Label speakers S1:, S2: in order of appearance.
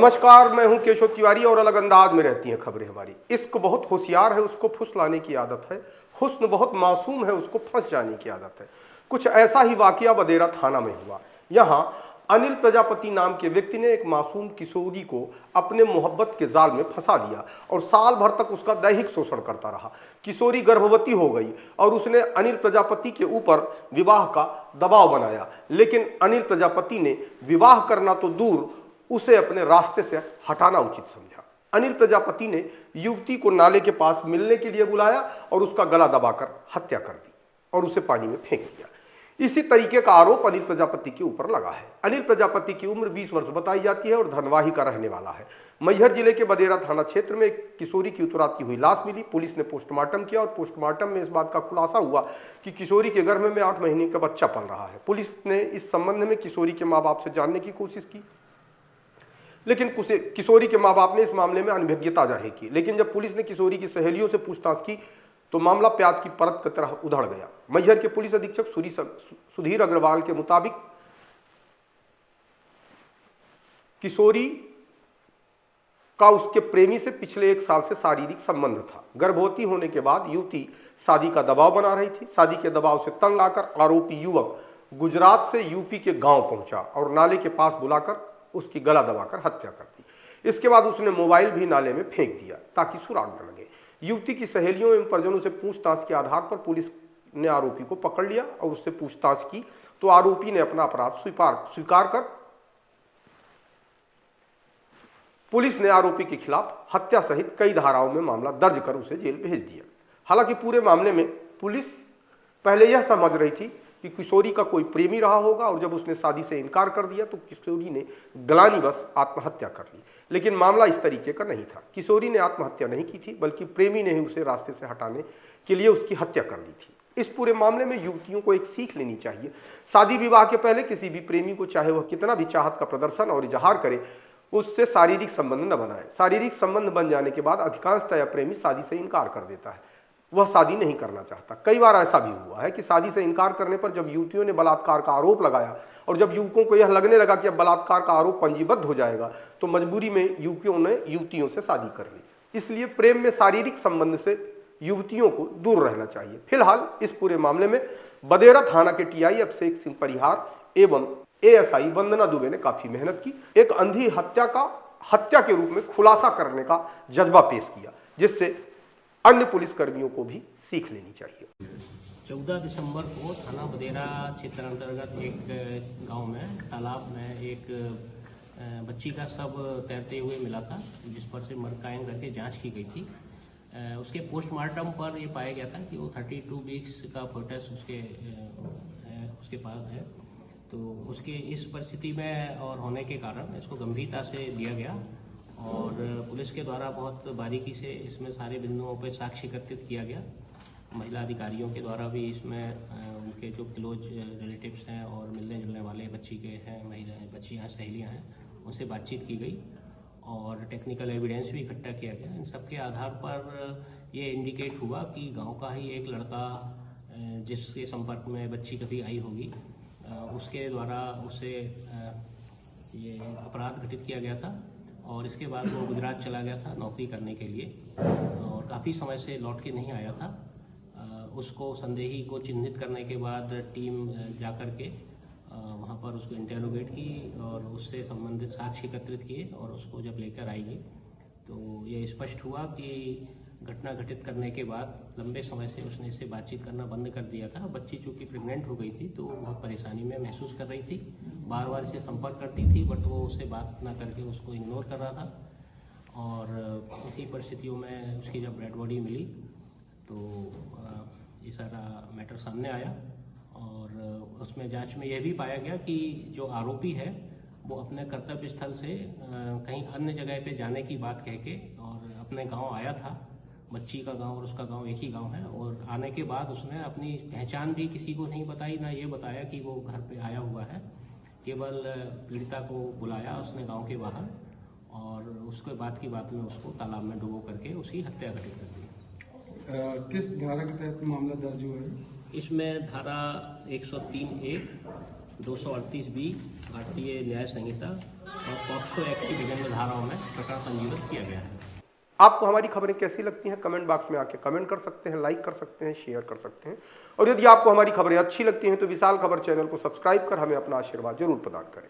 S1: नमस्कार, मैं हूं केशव तिवारी और अलग अंदाज में रहती हैं खबरें हमारी। इश्क बहुत होशियार है, उसको फुसलाने की आदत है। हुस्न बहुत मासूम है, उसको फंस जाने की आदत है। कुछ ऐसा ही वाकया बदेरा थाना में हुआ। यहां अनिल प्रजापति नाम के व्यक्ति ने एक मासूम किशोरी को अपने मोहब्बत के जाल में फंसा दिया और साल भर तक उसका दैहिक शोषण करता रहा। किशोरी गर्भवती हो गई और उसने अनिल प्रजापति के ऊपर विवाह का दबाव बनाया, लेकिन अनिल प्रजापति ने विवाह करना तो दूर, उसे अपने रास्ते से हटाना उचित समझा। अनिल प्रजापति ने युवती को नाले के पास मिलने के लिए बुलाया और उसका गला दबाकर हत्या कर दी और उसे पानी में फेंक दिया। इसी तरीके का आरोप अनिल प्रजापति के ऊपर लगा है। अनिल प्रजापति की उम्र 20 वर्ष बताई जाती है और धनवाही का रहने वाला है। मैहर जिले के बदेरा थाना क्षेत्र में एक किशोरी की उतराती हुई लाश मिली। पुलिस ने पोस्टमार्टम किया और पोस्टमार्टम में इस बात का खुलासा हुआ कि किशोरी के गर्भ में 8 महीने का बच्चा पल रहा है। पुलिस ने इस संबंध में किशोरी के माँ बाप से जानने की कोशिश की, लेकिन किशोरी के मां बाप ने इस मामले में अनभिज्ञता जाहिर की। लेकिन जब पुलिस ने किशोरी की सहेलियों से पूछताछ की तो मामला प्याज की परत की तरह उधड़ गया। मैहर के पुलिस अधीक्षक सुधीर अग्रवाल के मुताबिक किशोरी का उसके प्रेमी से पिछले 1 साल से शारीरिक संबंध था। गर्भवती होने के बाद युवती शादी का दबाव बना रही थी। शादी के दबाव से तंग आकर आरोपी युवक गुजरात से यूपी के गांव पहुंचा और नाले के पास बुलाकर उसकी गला दबाकर हत्या कर दी। इसके बाद उसने मोबाइल भी नाले में फेंक दिया ताकि सुराग न लगे। युवती की सहेलियों एवं परिजनों से पूछताछ के आधार पर पुलिस ने आरोपी को पकड़ लिया और उससे पूछताछ की तो आरोपी ने अपना अपराध स्वीकार कर पुलिस ने आरोपी के खिलाफ हत्या सहित कई धाराओं में मामला दर्ज कर उसे जेल भेज दिया। हालांकि पूरे मामले में पुलिस पहले यह समझ रही थी कि किशोरी का कोई प्रेमी रहा होगा और जब उसने शादी से इनकार कर दिया तो किशोरी ने ग्लानिवश आत्महत्या कर ली। लेकिन मामला इस तरीके का नहीं था। किशोरी ने आत्महत्या नहीं की थी, बल्कि प्रेमी ने ही उसे रास्ते से हटाने के लिए उसकी हत्या कर दी थी। इस पूरे मामले में युवतियों को एक सीख लेनी चाहिए। शादी विवाह के पहले किसी भी प्रेमी को, चाहे वह कितना भी चाहत का प्रदर्शन और इजहार करे, उससे शारीरिक संबंध न बनाए। शारीरिक संबंध बन जाने के बाद अधिकांशतः प्रेमी शादी से इनकार कर देता है, वह शादी नहीं करना चाहता। कई बार ऐसा भी हुआ है कि शादी से इनकार करने पर जब युवतियों ने बलात्कार का आरोप लगाया और जब युवकों को यह लगने लगा कि अब बलात्कार का आरोप पंजीबद्ध हो जाएगा तो मजबूरी में युवकों ने युवतियों से शादी कर ली। इसलिए प्रेम में शारीरिक संबंध से युवतियों को दूर रहना चाहिए। फिलहाल इस पूरे मामले में बदेरा थाना के टीआई अभिषेक सिंह परिहार एवं एएसआई वंदना दुबे ने काफी मेहनत की। एक अंधी हत्या के रूप में खुलासा करने का जज्बा पेश किया, जिससे अन्य पुलिस कर्मियों को भी सीख लेनी चाहिए।
S2: 14 दिसंबर को थाना बदेरा क्षेत्र अंतर्गत एक गांव में तालाब में एक बच्ची का शव तैरते हुए मिला था, जिस पर से मर्ग कायम करके जांच की गई थी। उसके पोस्टमार्टम पर ये पाया गया था कि वो 32 वीक्स का फोटस उसके पास है। तो उसके इस परिस्थिति में और होने के कारण इसको गंभीरता से लिया गया और पुलिस के द्वारा बहुत बारीकी से इसमें सारे बिंदुओं पर साक्ष्य एकत्रित किया गया। महिला अधिकारियों के द्वारा भी इसमें उनके जो क्लोज रिलेटिव्स हैं और मिलने जुलने वाले बच्ची के हैं, महिलाएं, बच्चियां, सहेलियां हैं, उनसे बातचीत की गई और टेक्निकल एविडेंस भी इकट्ठा किया गया। इन सब के आधार पर ये इंडिकेट हुआ कि गाँव का ही एक लड़का जिसके संपर्क में बच्ची कभी आई होगी, उसके द्वारा उसे ये अपराध घटित किया गया था और इसके बाद वो गुजरात चला गया था नौकरी करने के लिए और काफ़ी समय से लौट के नहीं आया था। उसको संदेही को चिन्हित करने के बाद टीम जाकर के वहाँ पर उसको इंटेरोगेट की और उससे संबंधित साक्ष्य एकत्रित किए और उसको जब लेकर आएगी तो ये स्पष्ट हुआ कि घटना घटित करने के बाद लंबे समय से उसने इससे बातचीत करना बंद कर दिया था। बच्ची चूँकि प्रेग्नेंट हो गई थी तो बहुत परेशानी में महसूस कर रही थी, बार बार इसे संपर्क करती थी, बट वो उससे बात ना करके उसको इग्नोर कर रहा था। और इसी परिस्थितियों में उसकी जब डेड बॉडी मिली तो ये सारा मैटर सामने आया और उसमें जांच में यह भी पाया गया कि जो आरोपी है वो अपने कर्तव्य स्थल से कहीं अन्य जगह पे जाने की बात कह के और अपने गांव आया था। बच्ची का गांव और उसका गांव एक ही गांव है और आने के बाद उसने अपनी पहचान भी किसी को नहीं बताई, ना ये बताया कि वो घर पे आया हुआ है। केवल पीड़िता को बुलाया उसने गांव के बाहर और उसके बाद की बात में उसको तालाब में डुबो करके उसकी हत्या घटित कर दी।
S3: किस धारा के तहत मामला दर्ज हुआ है?
S2: इसमें धारा 103(1), 238 बी भारतीय न्याय संहिता और पॉक्सो एक्ट की विभिन्न धाराओं में प्रकरण पंजीबद्ध किया गया है।
S1: आपको हमारी खबरें कैसी लगती हैं कमेंट बॉक्स में आके कमेंट कर सकते हैं, लाइक कर सकते हैं, शेयर कर सकते हैं। और यदि आपको हमारी खबरें अच्छी लगती हैं तो विशाल खबर चैनल को सब्सक्राइब कर हमें अपना आशीर्वाद जरूर प्रदान करें।